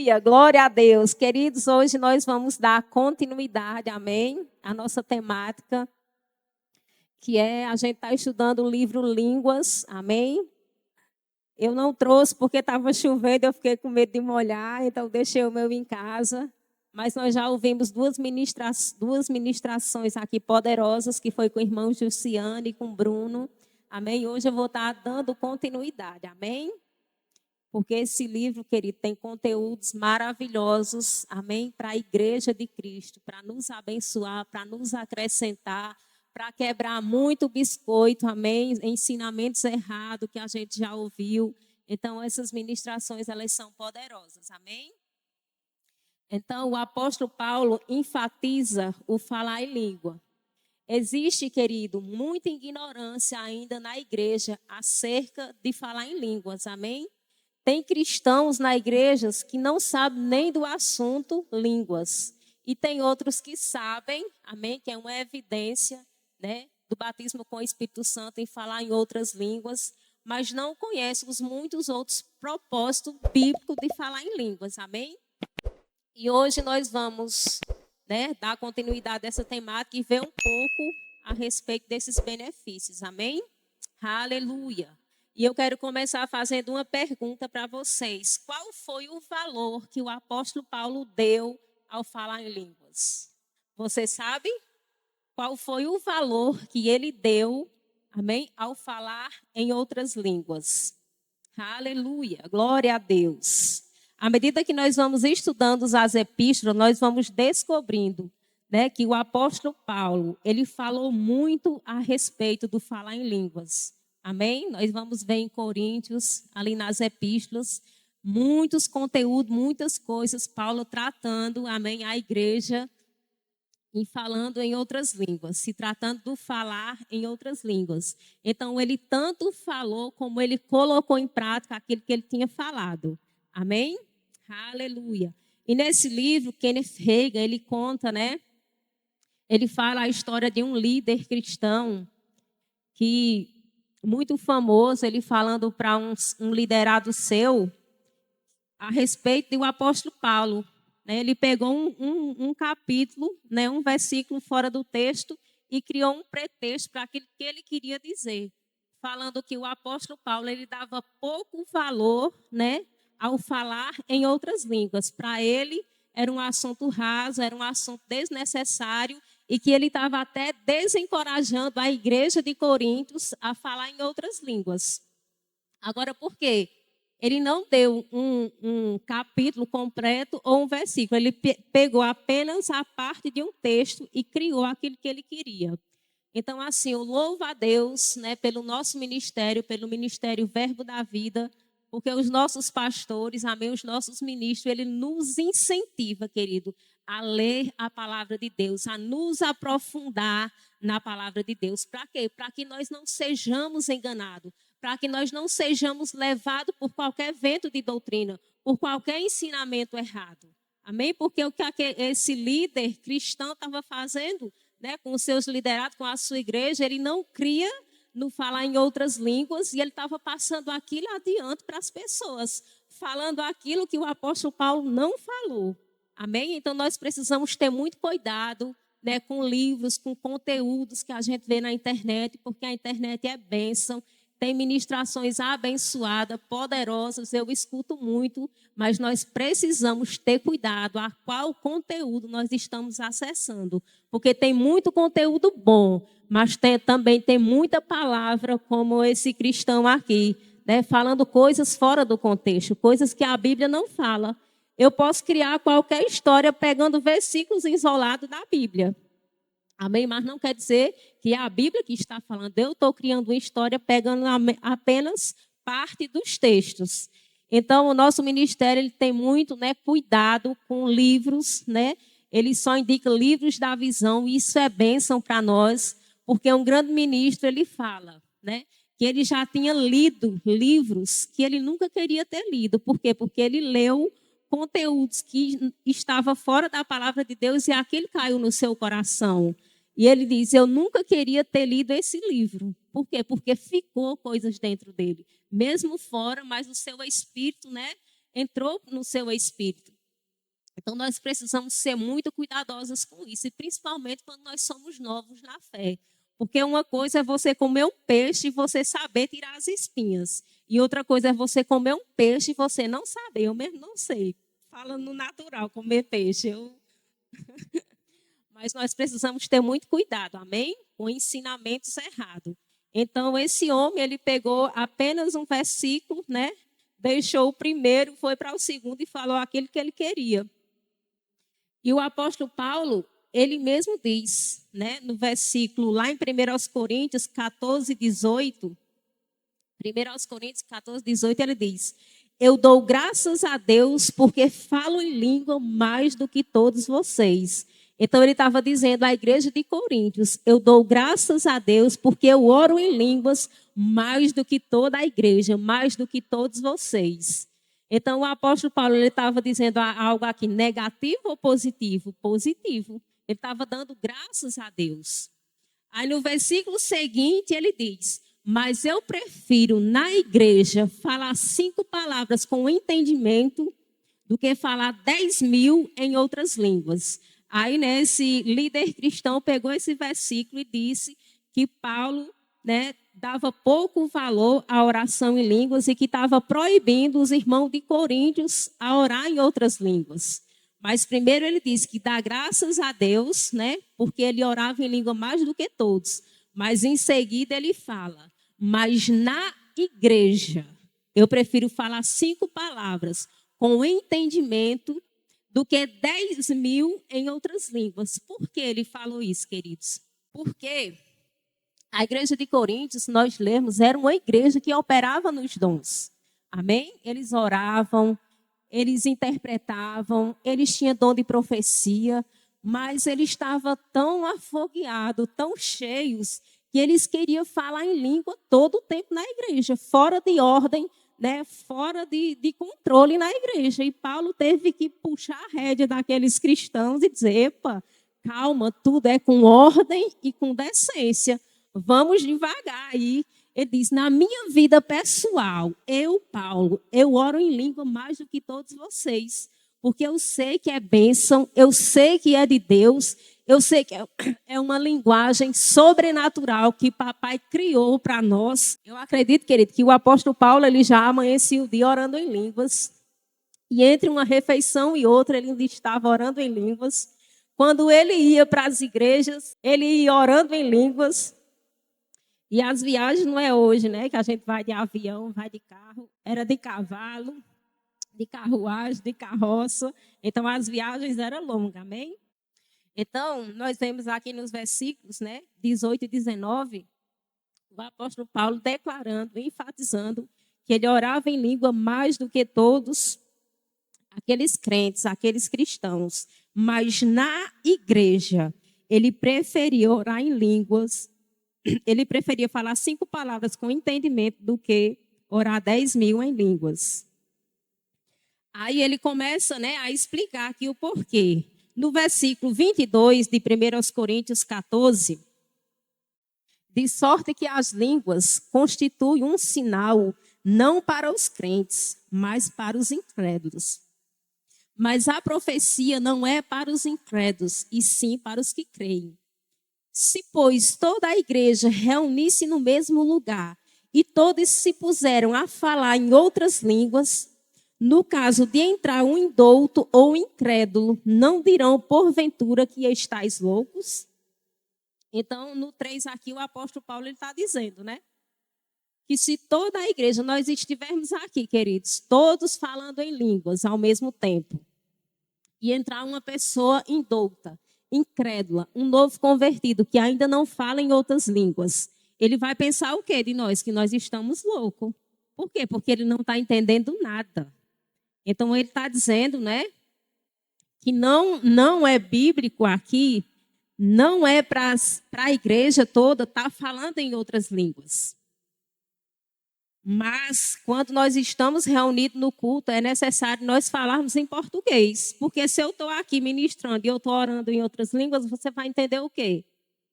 Aleluia, glória a Deus. Queridos, hoje nós vamos dar continuidade, amém? A nossa temática, que é, a gente está estudando o livro Línguas, amém? Eu não trouxe porque estava chovendo, eu fiquei com medo de molhar, então deixei o meu em casa. Mas nós já ouvimos duas ministrações aqui poderosas, que foi com o irmão Jussiane e com o Bruno, amém? Hoje eu vou estar dando continuidade, amém? Porque esse livro, querido, tem conteúdos maravilhosos, amém? Para a igreja de Cristo, para nos abençoar, para nos acrescentar, para quebrar muito biscoito, amém? Ensinamentos errados que a gente já ouviu. Então, essas ministrações, elas são poderosas, amém? Então, o apóstolo Paulo enfatiza o falar em língua. Existe, querido, muita ignorância ainda na igreja acerca de falar em línguas, amém? Tem cristãos na igreja que não sabem nem do assunto línguas. E tem outros que sabem, amém, que é uma evidência, né, do batismo com o Espírito Santo em falar em outras línguas, mas não conhecem os muitos outros propósitos bíblicos de falar em línguas, amém? E hoje nós vamos, né, dar continuidade a essa temática e ver um pouco a respeito desses benefícios, amém? Aleluia! E eu quero começar fazendo uma pergunta para vocês. Qual foi o valor que o apóstolo Paulo deu ao falar em línguas? Você sabe? Qual foi o valor que ele deu, amém, ao falar em outras línguas? Aleluia, glória a Deus. À medida que nós vamos estudando as epístolas, nós vamos descobrindo, né, que o apóstolo Paulo, ele falou muito a respeito do falar em línguas. Amém? Nós vamos ver em Coríntios, ali nas epístolas, muitos conteúdos, muitas coisas, Paulo tratando, amém, a igreja e falando em outras línguas, se tratando do falar em outras línguas. Então, ele tanto falou como ele colocou em prática aquilo que ele tinha falado. Amém? Aleluia. E nesse livro, Kenneth Hagin, ele conta, né? Ele fala a história de um líder cristão que muito famoso, ele falando para um liderado seu a respeito do apóstolo Paulo. Né? Ele pegou um capítulo, né, um versículo fora do texto e criou um pretexto para aquilo que ele queria dizer, falando que o apóstolo Paulo ele dava pouco valor, né, ao falar em outras línguas. Para ele era um assunto raso, era um assunto desnecessário, e que ele estava até desencorajando a igreja de Coríntios a falar em outras línguas. Agora, por quê? Ele não deu um capítulo completo ou um versículo. Ele pegou apenas a parte de um texto e criou aquilo que ele queria. Então, assim, eu louvo a Deus, né, pelo nosso ministério, pelo Ministério Verbo da Vida, porque os nossos pastores, amém, os nossos ministros, ele nos incentiva, querido, a ler a palavra de Deus, a nos aprofundar na palavra de Deus. Para quê? Para que nós não sejamos enganados, para que nós não sejamos levados por qualquer vento de doutrina, por qualquer ensinamento errado. Amém? Porque o que esse líder cristão estava fazendo, né, com os seus liderados, com a sua igreja, ele não cria no falar em outras línguas, e ele estava passando aquilo adiante para as pessoas, falando aquilo que o apóstolo Paulo não falou. Amém? Então, nós precisamos ter muito cuidado, né, com livros, com conteúdos que a gente vê na internet, porque a internet é bênção, tem ministrações abençoadas, poderosas, eu escuto muito, mas nós precisamos ter cuidado a qual conteúdo nós estamos acessando, porque tem muito conteúdo bom, mas também tem muita palavra, como esse cristão aqui, né, falando coisas fora do contexto, coisas que a Bíblia não fala. Eu posso criar qualquer história pegando versículos isolados da Bíblia. Amém? Mas não quer dizer que é a Bíblia que está falando. Eu estou criando uma história pegando apenas parte dos textos. Então, o nosso ministério ele tem muito, né, cuidado com livros, né? Ele só indica livros da visão, e isso é bênção para nós, porque um grande ministro, ele fala, né, que ele já tinha lido livros que ele nunca queria ter lido. Por quê? Porque ele leu conteúdos que estavam fora da palavra de Deus e aquilo caiu no seu coração. E ele diz, eu nunca queria ter lido esse livro. Por quê? Porque ficou coisas dentro dele. Mesmo fora, mas o seu espírito, né, entrou no seu espírito. Então, nós precisamos ser muito cuidadosas com isso, e principalmente quando nós somos novos na fé. Porque uma coisa é você comer um peixe e você saber tirar as espinhas. E outra coisa é você comer um peixe e você não saber. Eu mesmo não sei. Fala no natural, comer peixe. Mas nós precisamos ter muito cuidado, amém? Com ensinamentos errados. Então, esse homem, ele pegou apenas um versículo, né? Deixou o primeiro, foi para o segundo e falou aquilo que ele queria. E o apóstolo Paulo, ele mesmo diz, né, no versículo lá em 1 Coríntios 14, 18, 1 Coríntios 14, 18, ele diz: eu dou graças a Deus porque falo em língua mais do que todos vocês. Então ele estava dizendo à igreja de Coríntios: eu dou graças a Deus porque eu oro em línguas mais do que toda a igreja, mais do que todos vocês. Então, o apóstolo Paulo ele estava dizendo algo aqui, negativo ou positivo? Positivo. Ele estava dando graças a Deus. Aí, no versículo seguinte, ele diz: mas eu prefiro, na igreja, falar 5 palavras com entendimento do que falar 10.000 em outras línguas. Aí, né, esse líder cristão pegou esse versículo e disse que Paulo, né, dava pouco valor à oração em línguas e que estava proibindo os irmãos de Coríntios a orar em outras línguas. Mas primeiro ele disse que dá graças a Deus, né? Porque ele orava em língua mais do que todos. Mas em seguida ele fala: mas na igreja eu prefiro falar 5 palavras com entendimento do que 10.000 em outras línguas. Por que ele falou isso, queridos? Porque a igreja de Coríntios, nós lemos, era uma igreja que operava nos dons. Amém? Eles oravam, eles interpretavam, eles tinham dom de profecia, mas eles estavam tão afogueados, tão cheios, que eles queriam falar em língua todo o tempo na igreja, fora de ordem, né? Fora de controle na igreja. E Paulo teve que puxar a rédea daqueles cristãos e dizer: epa, calma, tudo é com ordem e com decência. Vamos devagar aí. Ele diz: na minha vida pessoal, eu, Paulo, eu oro em língua mais do que todos vocês. Porque eu sei que é bênção, eu sei que é de Deus, eu sei que é uma linguagem sobrenatural que papai criou para nós. Eu acredito, querido, que o apóstolo Paulo ele já amanhecia o dia orando em línguas. E entre uma refeição e outra, ele ainda estava orando em línguas. Quando ele ia para as igrejas, ele ia orando em línguas. E as viagens não é hoje, né? Que a gente vai de avião, vai de carro. Era de cavalo, de carruagem, de carroça. Então, as viagens eram longas, amém? Então, nós vemos aqui nos versículos, né? 18 e 19, o apóstolo Paulo declarando, enfatizando que ele orava em língua mais do que todos aqueles crentes, aqueles cristãos. Mas na igreja, ele preferia orar em línguas. Ele preferia falar 5 palavras com entendimento do que orar 10.000 em línguas. Aí ele começa, né, a explicar aqui o porquê. No versículo 22 de 1 Coríntios 14, de sorte que as línguas constituem um sinal não para os crentes, mas para os incrédulos. Mas a profecia não é para os incrédulos, e sim para os que creem. Se, pois, toda a igreja reunisse no mesmo lugar e todos se puseram a falar em outras línguas, no caso de entrar um indouto ou incrédulo, não dirão porventura que estáis loucos? Então, no 3 aqui, o apóstolo Paulo está dizendo, né? Que se toda a igreja, nós estivermos aqui, queridos, todos falando em línguas ao mesmo tempo, e entrar uma pessoa indouta, incrédula, um novo convertido que ainda não fala em outras línguas, ele vai pensar o quê de nós? Que nós estamos loucos. Por quê? Porque ele não está entendendo nada. Então, ele está dizendo, né, que não é bíblico aqui, não é para a igreja toda estar falando em outras línguas. Mas, quando nós estamos reunidos no culto, é necessário nós falarmos em português. Porque se eu estou aqui ministrando e eu estou orando em outras línguas, você vai entender o quê?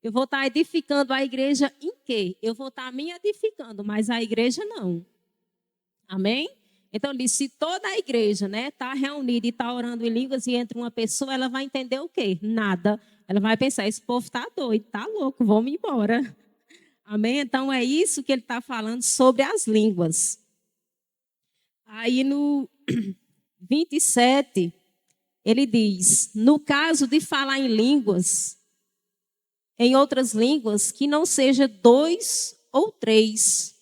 Eu vou estar edificando a igreja em quê? Eu vou estar me edificando, mas a igreja não. Amém? Então, ele disse, se toda a igreja está reunida e está orando em línguas e entra uma pessoa, ela vai entender o quê? Nada. Ela vai pensar, esse povo está doido, está louco, vamos embora. Amém? Então, é isso que ele está falando sobre as línguas. Aí, no 27, ele diz, no caso de falar em línguas, em outras línguas, que não seja 2 ou 3,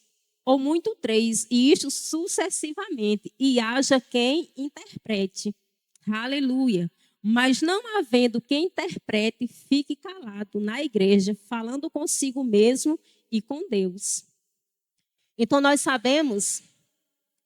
ou muito 3, e isto sucessivamente, e haja quem interprete. Aleluia. Mas não havendo quem interprete, fique calado na igreja, falando consigo mesmo e com Deus. Então, nós sabemos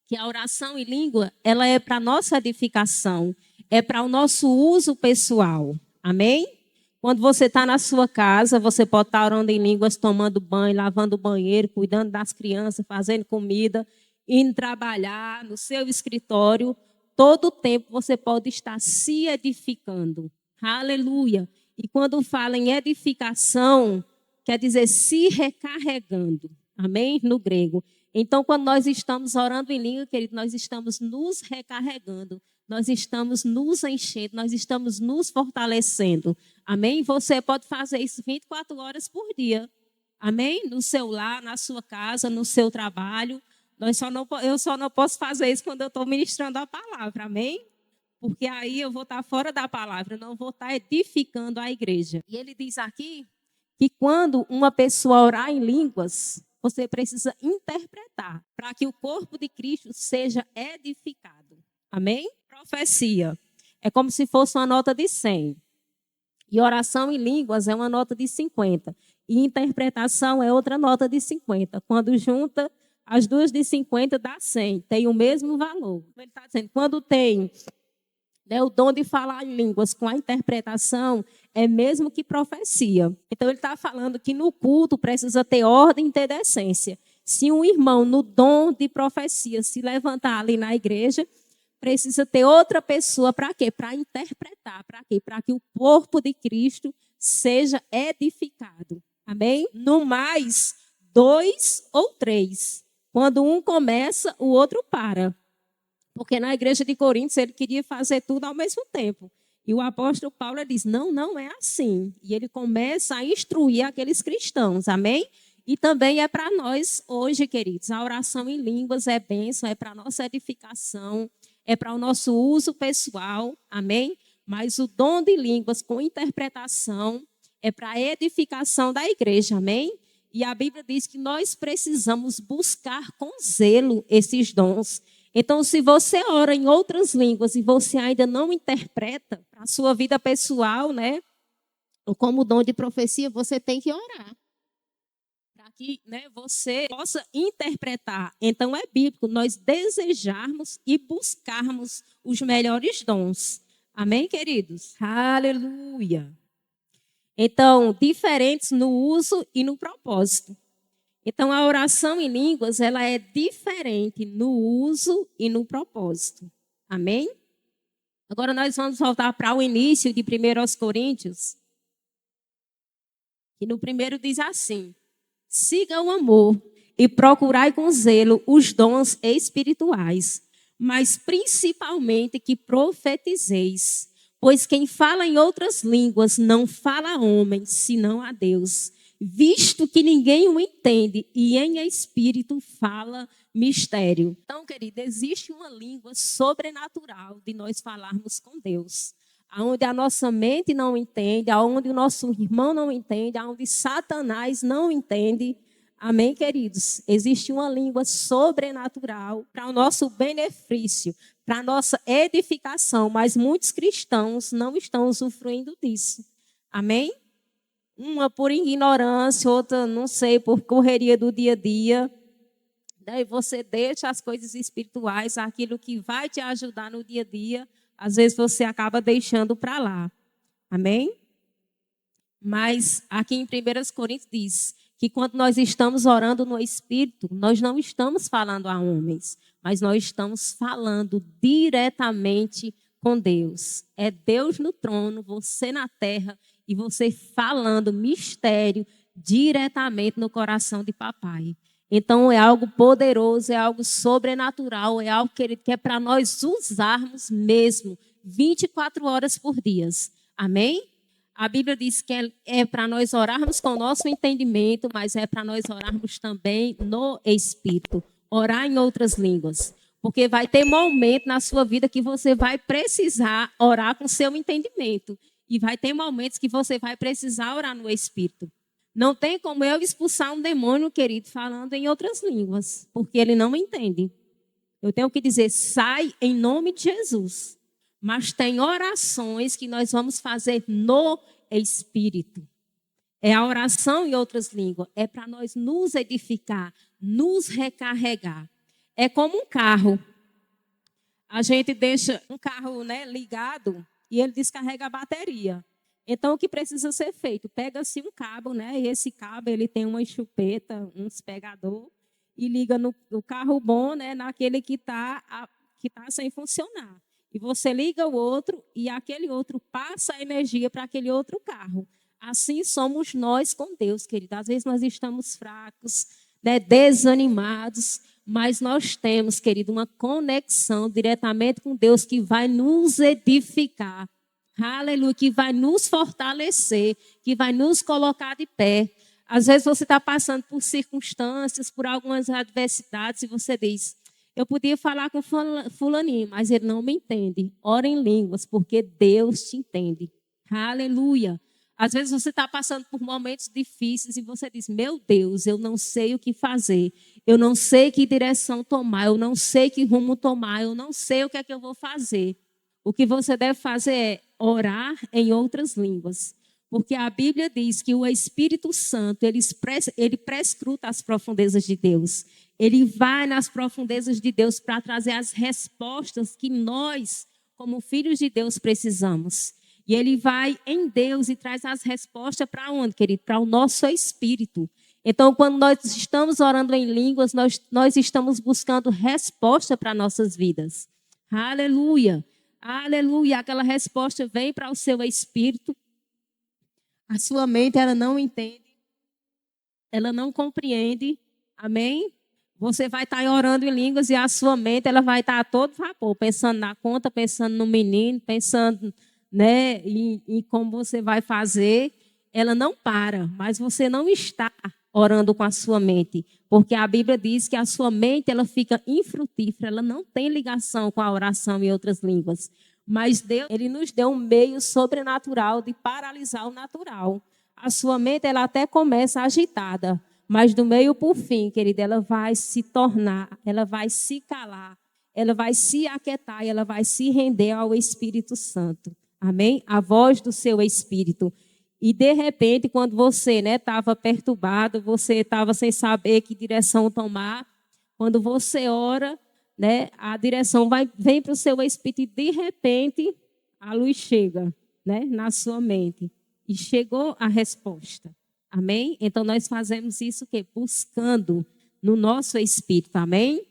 que a oração em língua, ela é para a nossa edificação, é para o nosso uso pessoal. Amém? Quando você está na sua casa, você pode estar orando em línguas, tomando banho, lavando o banheiro, cuidando das crianças, fazendo comida, indo trabalhar no seu escritório. Todo o tempo você pode estar se edificando. Aleluia. E quando fala em edificação, quer dizer se recarregando. Amém? No grego. Então, quando nós estamos orando em língua, querido, nós estamos nos recarregando. Nós estamos nos enchendo, nós estamos nos fortalecendo. Amém? Você pode fazer isso 24 horas por dia. Amém? No seu lar, na sua casa, no seu trabalho. Eu só não posso fazer isso quando eu estou ministrando a palavra. Amém? Porque aí eu vou estar fora da palavra, não vou estar edificando a igreja. E ele diz aqui que quando uma pessoa orar em línguas, você precisa interpretar para que o corpo de Cristo seja edificado. Amém? Profecia é como se fosse uma nota de 100. E oração em línguas é uma nota de 50. E interpretação é outra nota de 50. Quando junta as duas de 50 dá 100. Tem o mesmo valor. Ele está dizendo, quando tem o dom de falar em línguas com a interpretação, é mesmo que profecia. Então, ele está falando que no culto precisa ter ordem e ter decência. Se um irmão no dom de profecia se levantar ali na igreja, precisa ter outra pessoa para quê? Para interpretar. Para quê? Para que o corpo de Cristo seja edificado. Amém? No mais, 2 ou 3. Quando um começa, o outro para. Porque na igreja de Coríntios ele queria fazer tudo ao mesmo tempo. E o apóstolo Paulo diz, não é assim. E ele começa a instruir aqueles cristãos, amém? E também é para nós hoje, queridos. A oração em línguas é bênção, é para a nossa edificação, é para o nosso uso pessoal, amém? Mas o dom de línguas com interpretação é para a edificação da igreja, amém? E a Bíblia diz que nós precisamos buscar com zelo esses dons. Então, se você ora em outras línguas e você ainda não interpreta para a sua vida pessoal, né? Ou como dom de profecia, você tem que orar. Para que você possa interpretar. Então, é bíblico nós desejarmos e buscarmos os melhores dons. Amém, queridos? Aleluia. Então, diferentes no uso e no propósito. Então, a oração em línguas, ela é diferente no uso e no propósito. Amém? Agora, nós vamos voltar para o início de 1 Coríntios. E no primeiro diz assim, siga o amor e procurai com zelo os dons espirituais, mas principalmente que profetizeis. Pois quem fala em outras línguas não fala a homem, senão a Deus. Visto que ninguém o entende e em espírito fala mistério. Então, querido, existe uma língua sobrenatural de nós falarmos com Deus. Onde a nossa mente não entende, onde o nosso irmão não entende, onde Satanás não entende. Amém, queridos? Existe uma língua sobrenatural para o nosso benefício, para a nossa edificação, mas muitos cristãos não estão usufruindo disso. Amém? Uma por ignorância, outra, não sei, por correria do dia a dia. Daí você deixa as coisas espirituais, aquilo que vai te ajudar no dia a dia, às vezes você acaba deixando para lá. Amém? Mas aqui em 1 Coríntios diz que quando nós estamos orando no Espírito, nós não estamos falando a homens, mas nós estamos falando diretamente com Deus. É Deus no trono, você na terra, e você falando mistério diretamente no coração de papai. Então, é algo poderoso, é algo sobrenatural, é algo, querido, que é para nós usarmos mesmo 24 horas por dia. Amém? A Bíblia diz que é para nós orarmos com o nosso entendimento, mas é para nós orarmos também no Espírito. Orar em outras línguas. Porque vai ter momento na sua vida que você vai precisar orar com o seu entendimento. E vai ter momentos que você vai precisar orar no Espírito. Não tem como eu expulsar um demônio, querido, falando em outras línguas, porque ele não entende. Eu tenho que dizer, sai em nome de Jesus. Mas tem orações que nós vamos fazer no Espírito. É a oração em outras línguas. É para nós nos edificar, nos recarregar. É como um carro. A gente deixa um carro, né, ligado e ele descarrega a bateria. Então, o que precisa ser feito? Pega-se um cabo, né? E esse cabo ele tem uma chupeta, uns pegador, e liga no carro bom, né? Naquele que tá sem funcionar. E você liga o outro e aquele outro passa a energia para aquele outro carro. Assim somos nós com Deus, querido. Às vezes nós estamos fracos, né? Desanimados, mas nós temos, querido, uma conexão diretamente com Deus que vai nos edificar. Aleluia, que vai nos fortalecer, que vai nos colocar de pé. Às vezes você está passando por circunstâncias, por algumas adversidades, e você diz, eu podia falar com fulaninho, mas ele não me entende. Ora em línguas, porque Deus te entende. Aleluia. Às vezes você está passando por momentos difíceis e você diz, meu Deus, eu não sei o que fazer. Eu não sei que direção tomar, eu não sei que rumo tomar, eu não sei o que é que eu vou fazer. O que você deve fazer é orar em outras línguas. Porque a Bíblia diz que o Espírito Santo, ele prescruta as profundezas de Deus. Ele vai nas profundezas de Deus para trazer as respostas que nós, como filhos de Deus, precisamos. E ele vai em Deus e traz as respostas para onde, querido? Para o nosso espírito. Então, quando nós estamos orando em línguas, nós estamos buscando resposta para nossas vidas. Aleluia. Aleluia, aquela resposta vem para o seu espírito. A sua mente, ela não entende. Ela não compreende. Amém? Você vai estar orando em línguas e a sua mente, ela vai estar a todo vapor, pensando na conta, pensando no menino, pensando, né, em como você vai fazer. Ela não para, mas você não está orando com a sua mente. Porque a Bíblia diz que a sua mente, ela fica infrutífera, ela não tem ligação com a oração em outras línguas. Mas Deus, ele nos deu um meio sobrenatural de paralisar o natural. A sua mente, ela até começa agitada, mas do meio por fim, querida, ela vai se tornar, ela vai se calar, ela vai se aquietar e ela vai se render ao Espírito Santo. Amém? A voz do seu Espírito. E, de repente, quando você estava perturbado, você estava sem saber que direção tomar, quando você ora, né, a direção vem para o seu espírito e, de repente, a luz chega, né, na sua mente. E chegou a resposta. Amém? Então, nós fazemos isso o quê? Buscando no nosso espírito. Amém?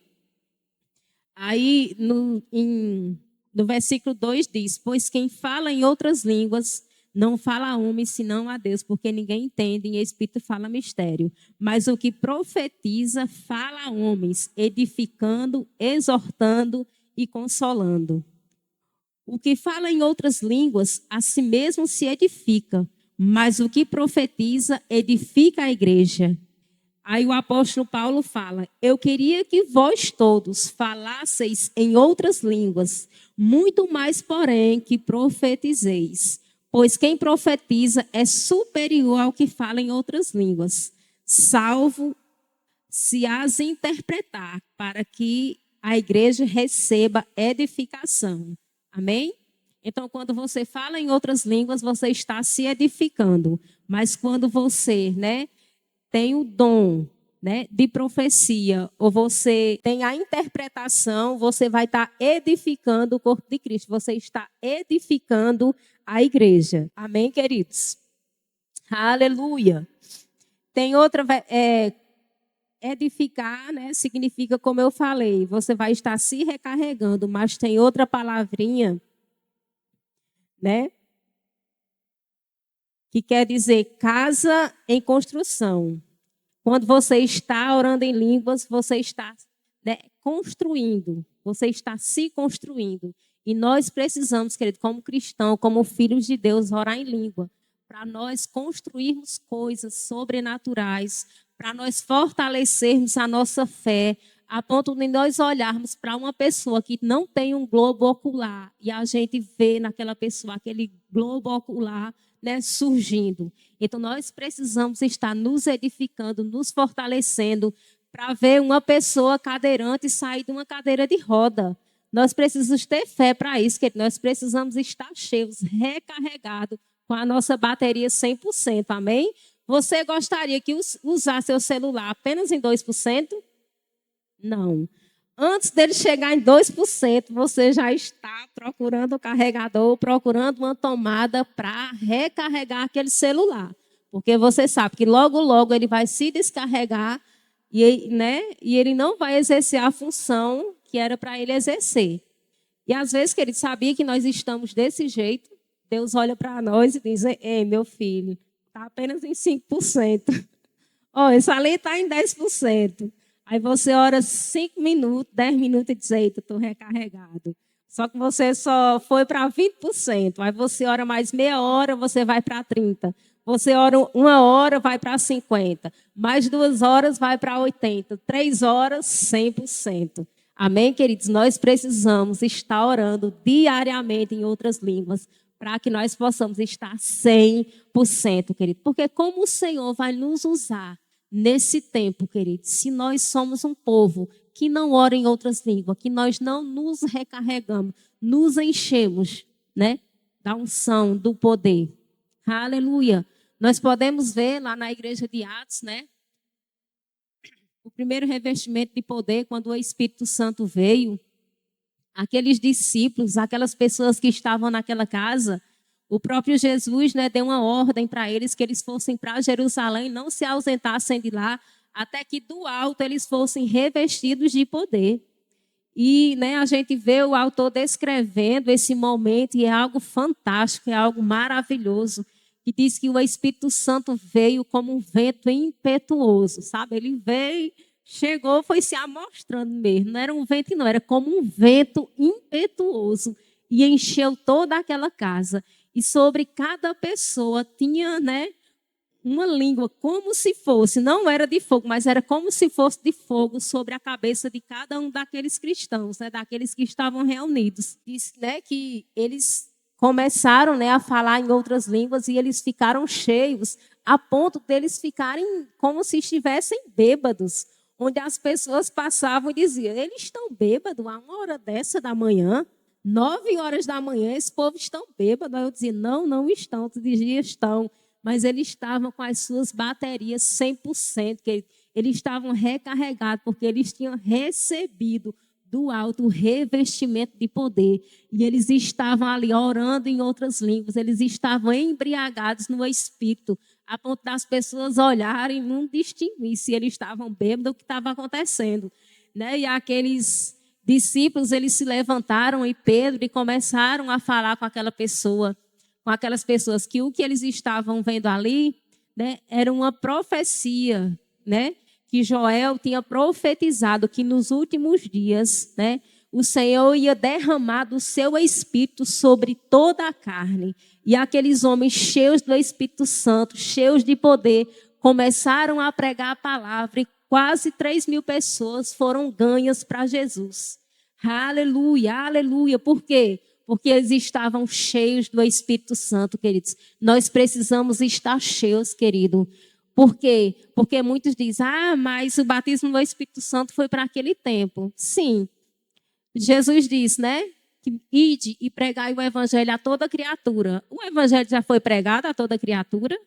Aí, no versículo 2 diz, pois quem fala em outras línguas não fala a homem, senão a Deus, porque ninguém entende, e Espírito fala mistério. Mas o que profetiza, fala a homens, edificando, exortando e consolando. O que fala em outras línguas, a si mesmo se edifica, mas o que profetiza, edifica a igreja. Aí o apóstolo Paulo fala, eu queria que vós todos falasseis em outras línguas, muito mais, porém, que profetizeis. Pois quem profetiza é superior ao que fala em outras línguas, salvo se as interpretar, para que a igreja receba edificação. Amém? Então, quando você fala em outras línguas, você está se edificando. Mas quando você, tem o dom, de profecia, ou você tem a interpretação, você vai estar edificando o corpo de Cristo. Você está edificando a igreja. Amém, queridos? Aleluia. Tem outra, edificar, significa, como eu falei, você vai estar se recarregando, mas tem outra palavrinha, que quer dizer casa em construção. Quando você está orando em línguas, você está, né, construindo, você está se construindo. E nós precisamos, querido, como cristão, como filhos de Deus, orar em língua, para nós construirmos coisas sobrenaturais, para nós fortalecermos a nossa fé, a ponto de nós olharmos para uma pessoa que não tem um globo ocular e a gente vê naquela pessoa aquele globo ocular, né, surgindo. Então, nós precisamos estar nos edificando, nos fortalecendo, para ver uma pessoa cadeirante sair de uma cadeira de roda. Nós precisamos ter fé para isso, que nós precisamos estar cheios, recarregados, com a nossa bateria 100%, amém? Você gostaria que usasse seu celular apenas em 2%? Não. Antes dele chegar em 2%, você já está procurando o carregador, procurando uma tomada para recarregar aquele celular. Porque você sabe que logo, logo ele vai se descarregar e, né, e ele não vai exercer a função que era para ele exercer. E às vezes, que ele sabia que nós estamos desse jeito, Deus olha para nós e diz: ei, meu filho, está apenas em 5%. Ó, esse ali está em 10%. Aí você ora 5 minutos, 10 minutos e diz: eita, estou recarregado. Só que você só foi para 20%. Aí você ora mais meia hora, você vai para 30%. Você ora 1 hora, vai para 50%. Mais 2 horas, vai para 80%. 3 horas, 100%. Amém, queridos? Nós precisamos estar orando diariamente em outras línguas para que nós possamos estar 100%, querido. Porque como o Senhor vai nos usar nesse tempo, querido, se nós somos um povo que não ora em outras línguas, que nós não nos recarregamos, nos enchemos, né, da unção, do poder. Aleluia. Nós podemos ver lá na igreja de Atos, né, o primeiro revestimento de poder, quando o Espírito Santo veio, aqueles discípulos, aquelas pessoas que estavam naquela casa, o próprio Jesus, né, deu uma ordem para eles que eles fossem para Jerusalém, não se ausentassem de lá, até que do alto eles fossem revestidos de poder. E, né, a gente vê o autor descrevendo esse momento e é algo fantástico, é algo maravilhoso, que diz que o Espírito Santo veio como um vento impetuoso, sabe? Ele veio, chegou, foi se amostrando mesmo, não era um vento não, era como um vento impetuoso e encheu toda aquela casa. E sobre cada pessoa tinha, né, uma língua como se fosse, não era de fogo, mas era como se fosse de fogo sobre a cabeça de cada um daqueles cristãos, né, daqueles que estavam reunidos. Diz, né, que eles começaram, né, a falar em outras línguas e eles ficaram cheios, a ponto deles ficarem como se estivessem bêbados, onde as pessoas passavam e diziam: eles estão bêbados a 1 hora da manhã, 9 horas da manhã, esse povo estão bêbados. Aí eu dizia: não, não estão. Tu dizia: estão. Mas eles estavam com as suas baterias 100%, que eles estavam recarregados, porque eles tinham recebido do alto o revestimento de poder. E eles estavam ali orando em outras línguas, eles estavam embriagados no Espírito, a ponto das pessoas olharem e não distinguir se eles estavam bêbados ou o que estava acontecendo. Né? E aqueles discípulos, eles se levantaram em Pedro e começaram a falar com aquela pessoa, com aquelas pessoas, que o que eles estavam vendo ali, né, era uma profecia, né, que Joel tinha profetizado que nos últimos dias, né, o Senhor ia derramar do seu Espírito sobre toda a carne. E aqueles homens cheios do Espírito Santo, cheios de poder, começaram a pregar a palavra e quase 3.000 pessoas foram ganhas para Jesus. Aleluia, aleluia. Por quê? Porque eles estavam cheios do Espírito Santo, queridos. Nós precisamos estar cheios, querido. Por quê? Porque muitos dizem: mas o batismo do Espírito Santo foi para aquele tempo. Sim. Jesus disse, né? Que ide e pregai o evangelho a toda criatura. O evangelho já foi pregado a toda criatura?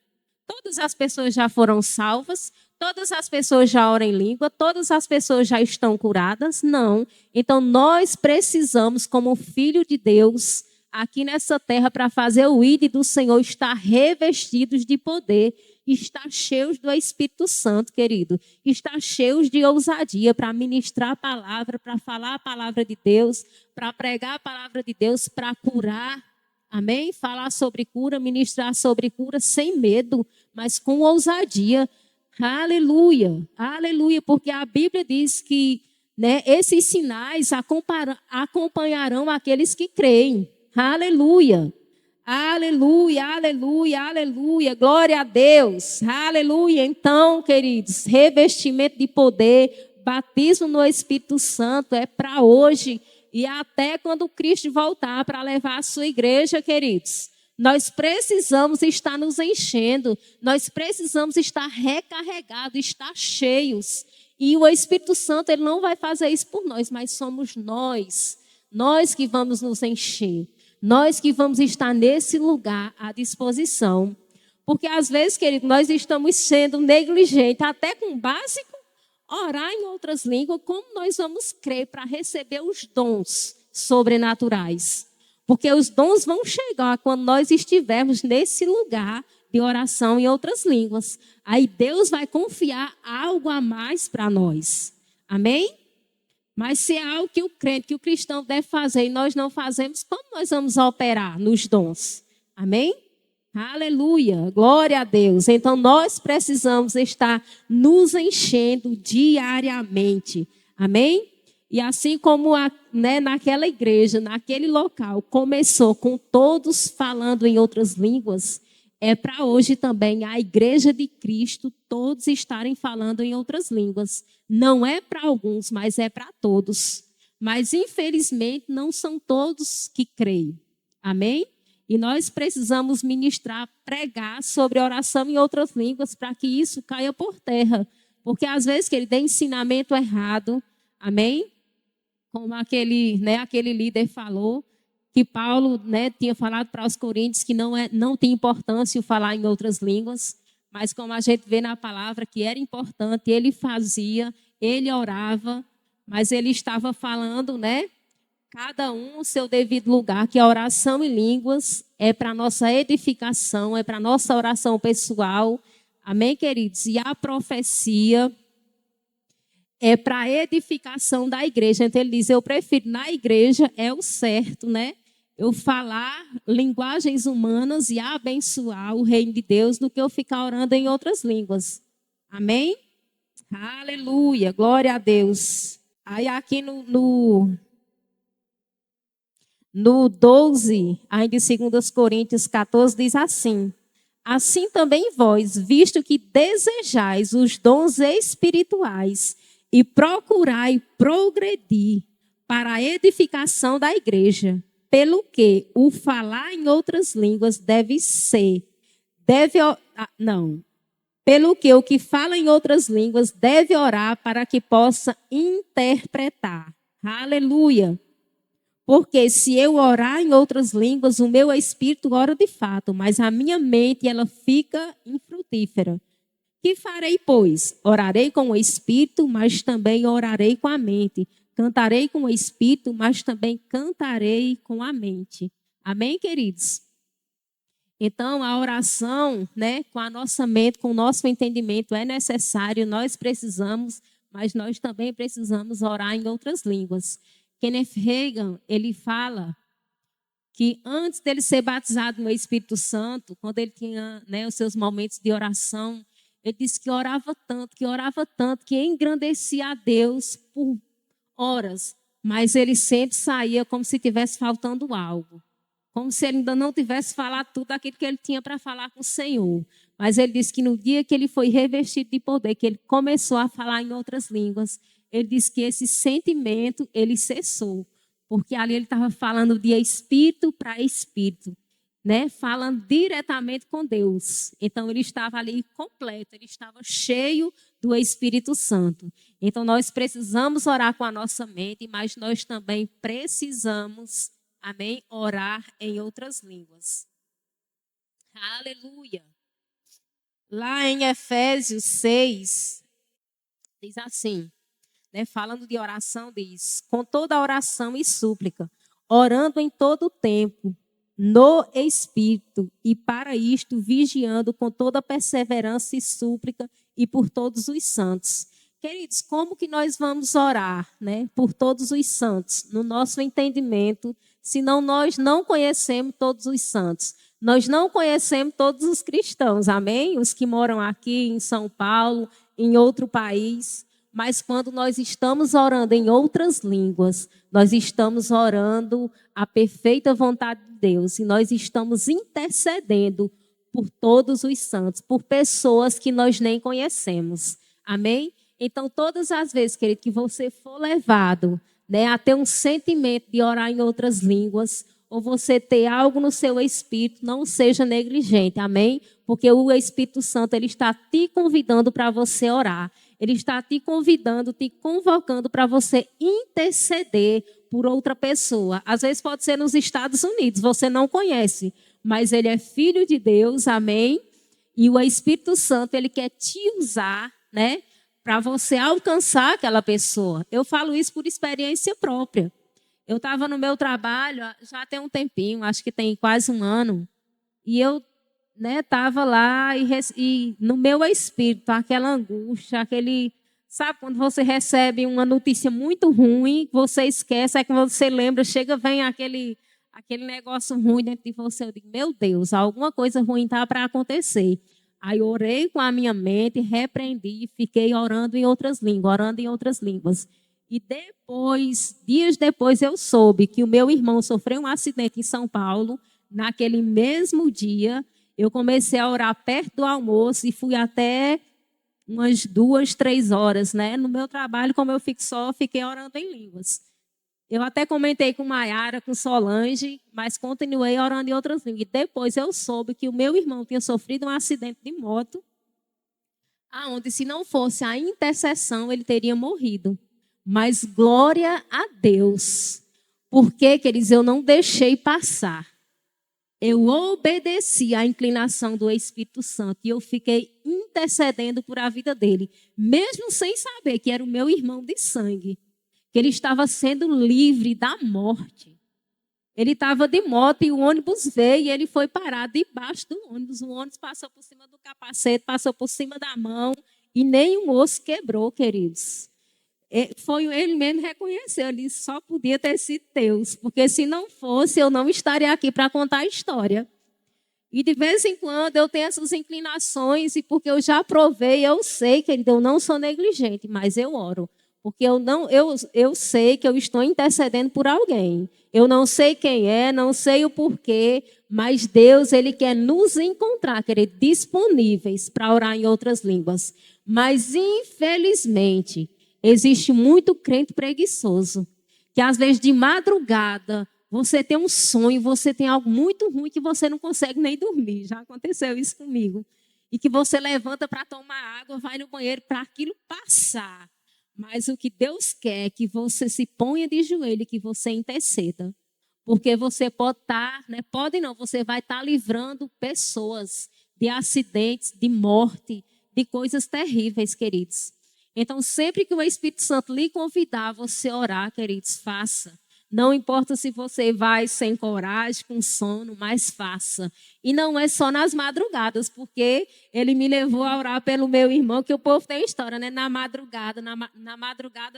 Todas as pessoas já foram salvas? Todas as pessoas já oram em língua? Todas as pessoas já estão curadas? Não. Então, nós precisamos, como filho de Deus, aqui nessa terra, para fazer o ID do Senhor, estar revestidos de poder, estar cheios do Espírito Santo, querido. Estar cheios de ousadia para ministrar a palavra, para falar a palavra de Deus, para pregar a palavra de Deus, para curar. Amém? Falar sobre cura, ministrar sobre cura sem medo, mas com ousadia. Aleluia, aleluia, porque a Bíblia diz que, né, esses sinais acompanharão aqueles que creem. Aleluia, aleluia, aleluia, aleluia, glória a Deus, aleluia. Então, queridos, revestimento de poder, batismo no Espírito Santo é para hoje e até quando Cristo voltar para levar a sua igreja, queridos. Nós precisamos estar nos enchendo, nós precisamos estar recarregados, estar cheios. E o Espírito Santo, ele não vai fazer isso por nós, mas somos nós que vamos nos encher, nós que vamos estar nesse lugar à disposição. Porque às vezes, querido, nós estamos sendo negligentes, até com o básico, orar em outras línguas, como nós vamos crer para receber os dons sobrenaturais? Porque os dons vão chegar quando nós estivermos nesse lugar de oração em outras línguas. Aí Deus vai confiar algo a mais para nós. Amém? Mas se é algo que o crente, que o cristão deve fazer e nós não fazemos, como nós vamos operar nos dons? Amém? Aleluia, glória a Deus. Então nós precisamos estar nos enchendo diariamente. Amém? E assim como naquela igreja, naquele local, começou com todos falando em outras línguas, é para hoje também a igreja de Cristo todos estarem falando em outras línguas. Não é para alguns, mas é para todos. Mas infelizmente não são todos que creem. Amém? E nós precisamos ministrar, pregar sobre oração em outras línguas para que isso caia por terra. Porque às vezes que ele dá ensinamento errado. Amém? Como aquele líder falou, que Paulo, tinha falado para os coríntios que não tem importância o falar em outras línguas, mas como a gente vê na palavra que era importante, ele fazia, ele orava, mas ele estava falando, cada um o seu devido lugar, que a oração em línguas é para a nossa edificação, é para a nossa oração pessoal, amém, queridos? E a profecia é para a edificação da igreja. Então ele diz, eu prefiro na igreja, é o certo, eu falar linguagens humanas e abençoar o reino de Deus do que eu ficar orando em outras línguas. Amém? Aleluia, glória a Deus. Aí aqui no 12, ainda em 2 Coríntios 14, diz assim, assim também vós, visto que desejais os dons espirituais e procurai progredir para a edificação da igreja, pelo que o falar em outras línguas pelo que o que fala em outras línguas deve orar para que possa interpretar. Aleluia! Porque se eu orar em outras línguas, o meu espírito ora de fato, mas a minha mente ela fica infrutífera. Que farei, pois? Orarei com o espírito, mas também orarei com a mente. Cantarei com o espírito, mas também cantarei com a mente. Amém, queridos? Então, a oração, com a nossa mente, com o nosso entendimento é necessário, nós precisamos, mas nós também precisamos orar em outras línguas. Kenneth Hagin, ele fala que antes dele ser batizado no Espírito Santo, quando ele tinha os seus momentos de oração, ele disse que orava tanto, que engrandecia a Deus por horas, mas ele sempre saía como se tivesse faltando algo. Como se ele ainda não tivesse falado tudo aquilo que ele tinha para falar com o Senhor. Mas ele disse que no dia que ele foi revestido de poder, que ele começou a falar em outras línguas, ele disse que esse sentimento, ele cessou. Porque ali ele estava falando de espírito para espírito. Falando diretamente com Deus. Então, ele estava ali completo, ele estava cheio do Espírito Santo. Então, nós precisamos orar com a nossa mente, mas nós também precisamos, amém, orar em outras línguas. Aleluia. Lá em Efésios 6, diz assim, falando de oração, diz, com toda oração e súplica, orando em todo o tempo, no Espírito, e para isto vigiando com toda perseverança e súplica e por todos os santos. Queridos, como que nós vamos orar, por todos os santos? No nosso entendimento, senão nós não conhecemos todos os santos. Nós não conhecemos todos os cristãos, amém? Os que moram aqui em São Paulo, em outro país. Mas quando nós estamos orando em outras línguas, nós estamos orando a perfeita vontade de Deus. E nós estamos intercedendo por todos os santos, por pessoas que nós nem conhecemos. Amém? Então, todas as vezes, querido, que você for levado, né, a ter um sentimento de orar em outras línguas, ou você ter algo no seu espírito, não seja negligente, amém? Porque o Espírito Santo, ele está te convidando para você orar. Ele está te convidando, te convocando para você interceder por outra pessoa. Às vezes pode ser nos Estados Unidos, você não conhece, mas ele é filho de Deus, amém? E o Espírito Santo, ele quer te usar, né, para você alcançar aquela pessoa. Eu falo isso por experiência própria. Eu estava no meu trabalho, já tem um tempinho, acho que tem quase um ano, e eu estava lá e no meu espírito, aquela angústia, aquele... Sabe, quando você recebe uma notícia muito ruim, você esquece, aí quando você lembra, chega, vem aquele negócio ruim dentro de você. Eu digo, meu Deus, alguma coisa ruim está para acontecer. Aí eu orei com a minha mente, repreendi e fiquei orando em outras línguas. E depois, dias depois, eu soube que o meu irmão sofreu um acidente em São Paulo. Naquele mesmo dia, eu comecei a orar perto do almoço e fui até umas 2, 3 horas, né? No meu trabalho, como eu fico só, fiquei orando em línguas. Eu até comentei com Maiara, com Solange, mas continuei orando em outras línguas. E depois eu soube que o meu irmão tinha sofrido um acidente de moto, aonde se não fosse a intercessão, ele teria morrido. Mas glória a Deus. Porque, queridos, eu não deixei passar. Eu obedeci à inclinação do Espírito Santo e eu fiquei intercedendo por a vida dele, mesmo sem saber que era o meu irmão de sangue, que ele estava sendo livre da morte. Ele estava de moto e o ônibus veio e ele foi parar debaixo do ônibus. O ônibus passou por cima do capacete, passou por cima da mão e nem um osso quebrou, queridos. Foi ele mesmo reconheceu, ele disse, só podia ter sido Deus, porque se não fosse, eu não estaria aqui para contar a história. E de vez em quando eu tenho essas inclinações, e porque eu já provei, eu sei, querido, eu não sou negligente, mas eu oro. Porque eu sei que eu estou intercedendo por alguém. Eu não sei quem é, não sei o porquê, mas Deus, ele quer nos encontrar, querido, disponíveis para orar em outras línguas. Mas, infelizmente, existe muito crente preguiçoso, que às vezes de madrugada você tem um sonho, você tem algo muito ruim que você não consegue nem dormir. Já aconteceu isso comigo. E que você levanta para tomar água, vai no banheiro para aquilo passar. Mas o que Deus quer é que você se ponha de joelho e que você interceda. Porque você pode estar, pode não, você vai estar livrando pessoas de acidentes, de morte, de coisas terríveis, queridos. Então, sempre que o Espírito Santo lhe convidar a você orar, queridos, faça. Não importa se você vai sem coragem, com sono, mas faça. E não é só nas madrugadas, porque ele me levou a orar pelo meu irmão, que o povo tem história, né? Na madrugada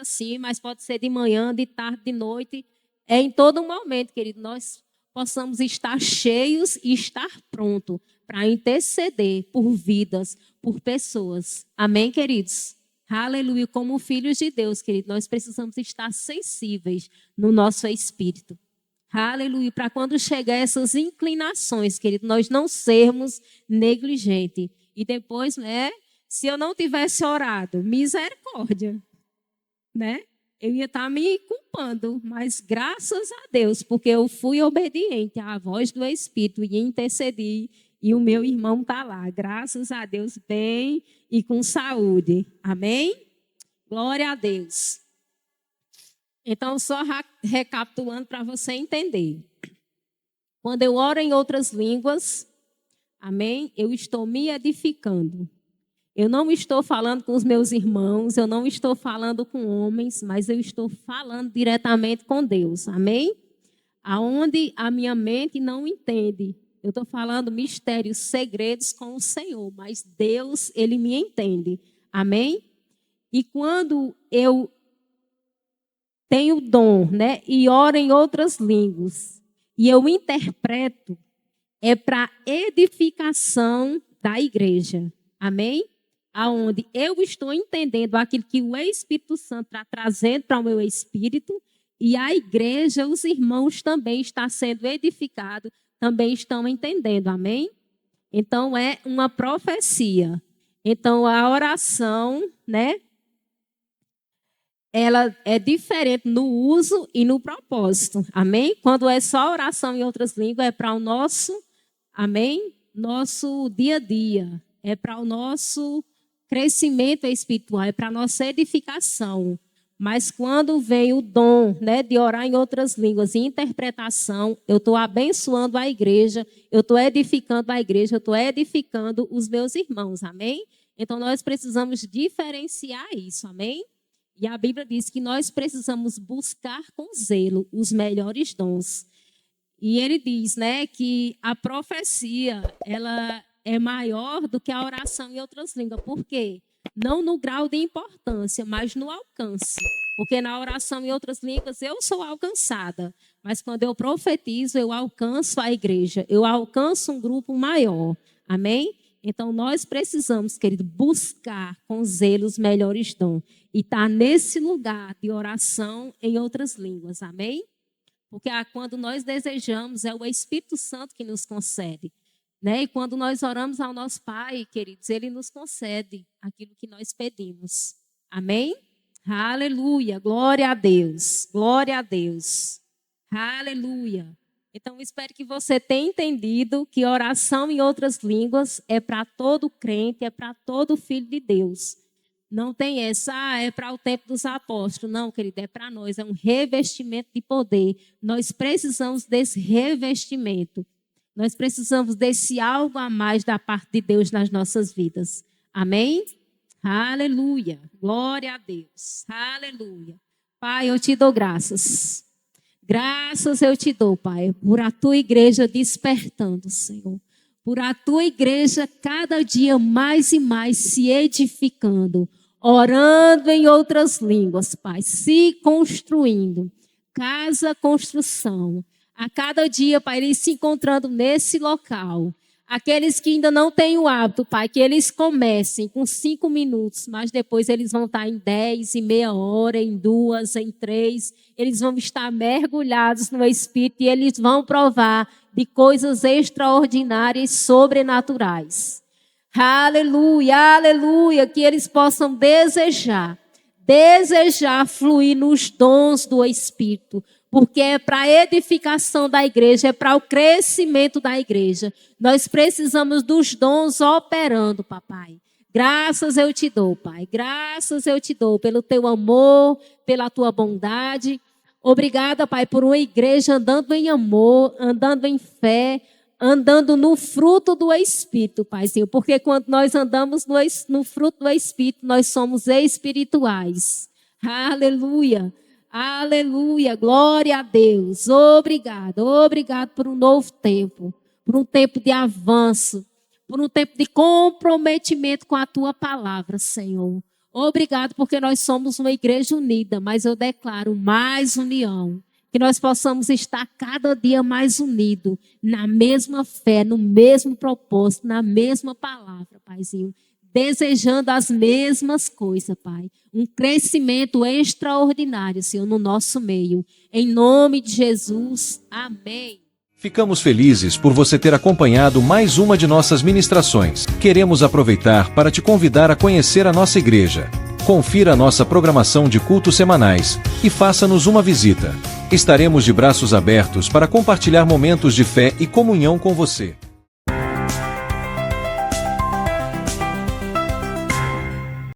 sim, mas pode ser de manhã, de tarde, de noite. É em todo momento, querido, nós possamos estar cheios e estar prontos para interceder por vidas, por pessoas. Amém, queridos? Aleluia, como filhos de Deus, querido, nós precisamos estar sensíveis no nosso espírito. Aleluia, para quando chegar essas inclinações, querido, nós não sermos negligentes. E depois, se eu não tivesse orado, misericórdia, eu ia estar me culpando, mas graças a Deus, porque eu fui obediente à voz do Espírito e intercedi. E o meu irmão está lá, graças a Deus, bem e com saúde. Amém? Glória a Deus. Então, só recapitulando para você entender. Quando eu oro em outras línguas, amém? Eu estou me edificando. Eu não estou falando com os meus irmãos, eu não estou falando com homens, mas eu estou falando diretamente com Deus. Amém? Aonde a minha mente não entende. Eu estou falando mistérios, segredos com o Senhor, mas Deus, ele me entende. Amém? E quando eu tenho dom, e oro em outras línguas, e eu interpreto, é para edificação da igreja. Amém? Aonde eu estou entendendo aquilo que o Espírito Santo está trazendo para o meu espírito, e a igreja, os irmãos também estão sendo edificados, também estão entendendo. Amém? Então, é uma profecia. Então, a oração, né? Ela é diferente no uso e no propósito. Amém? Quando é só oração em outras línguas, é para o nosso, amém? Nosso dia a dia. É para o nosso crescimento espiritual, é para a nossa edificação. Mas quando vem o dom, né, de orar em outras línguas e interpretação, eu estou abençoando a igreja, eu estou edificando a igreja, eu estou edificando os meus irmãos. Amém? Então, nós precisamos diferenciar isso. Amém? E a Bíblia diz que nós precisamos buscar com zelo os melhores dons. E ele diz, né, que a profecia, ela é maior do que a oração em outras línguas. Por quê? Não no grau de importância, mas no alcance. Porque na oração em outras línguas eu sou alcançada. Mas quando eu profetizo, eu alcanço a igreja. Eu alcanço um grupo maior. Amém? Então, nós precisamos, querido, buscar com zelo os melhores dons. E estar nesse lugar de oração em outras línguas. Amém? Porque quando nós desejamos, é o Espírito Santo que nos concede. Né? E quando nós oramos ao nosso Pai, queridos, Ele nos concede aquilo que nós pedimos. Amém? Aleluia. Glória a Deus. Glória a Deus. Aleluia. Então, espero que você tenha entendido que oração em outras línguas é para todo crente, é para todo filho de Deus. Não tem essa, é para o tempo dos apóstolos. Não, querido, é para nós. É um revestimento de poder. Nós precisamos desse revestimento. Nós precisamos desse algo a mais da parte de Deus nas nossas vidas. Amém? Aleluia. Glória a Deus. Aleluia. Pai, eu te dou graças. Graças eu te dou, Pai, por a tua igreja despertando, Senhor. Por a tua igreja cada dia mais e mais se edificando, orando em outras línguas, Pai, se construindo. Casa, construção. A cada dia, Pai, eles se encontrando nesse local. Aqueles que ainda não têm o hábito, Pai, que eles comecem com 5 minutos, mas depois eles vão estar em 10, em meia hora, em 2, em 3. Eles vão estar mergulhados no Espírito e eles vão provar de coisas extraordinárias, sobrenaturais. Aleluia, aleluia, que eles possam desejar fluir nos dons do Espírito. Porque é para a edificação da igreja, é para o crescimento da igreja. Nós precisamos dos dons operando, papai. Graças eu te dou, Pai. Graças eu te dou pelo teu amor, pela tua bondade. Obrigada, Pai, por uma igreja andando em amor, andando em fé, andando no fruto do Espírito, Paizinho. Porque quando nós andamos no fruto do Espírito, nós somos espirituais. Aleluia. Aleluia, glória a Deus. Obrigado por um novo tempo, por um tempo de avanço, por um tempo de comprometimento com a tua palavra, Senhor. Obrigado porque nós somos uma igreja unida, mas eu declaro mais união. Que nós possamos estar cada dia mais unidos, na mesma fé, no mesmo propósito, na mesma palavra, Paizinho. Desejando as mesmas coisas, Pai. Um crescimento extraordinário, Senhor, no nosso meio. Em nome de Jesus, amém. Ficamos felizes por você ter acompanhado mais uma de nossas ministrações. Queremos aproveitar para te convidar a conhecer a nossa igreja. Confira a nossa programação de cultos semanais e faça-nos uma visita. Estaremos de braços abertos para compartilhar momentos de fé e comunhão com você.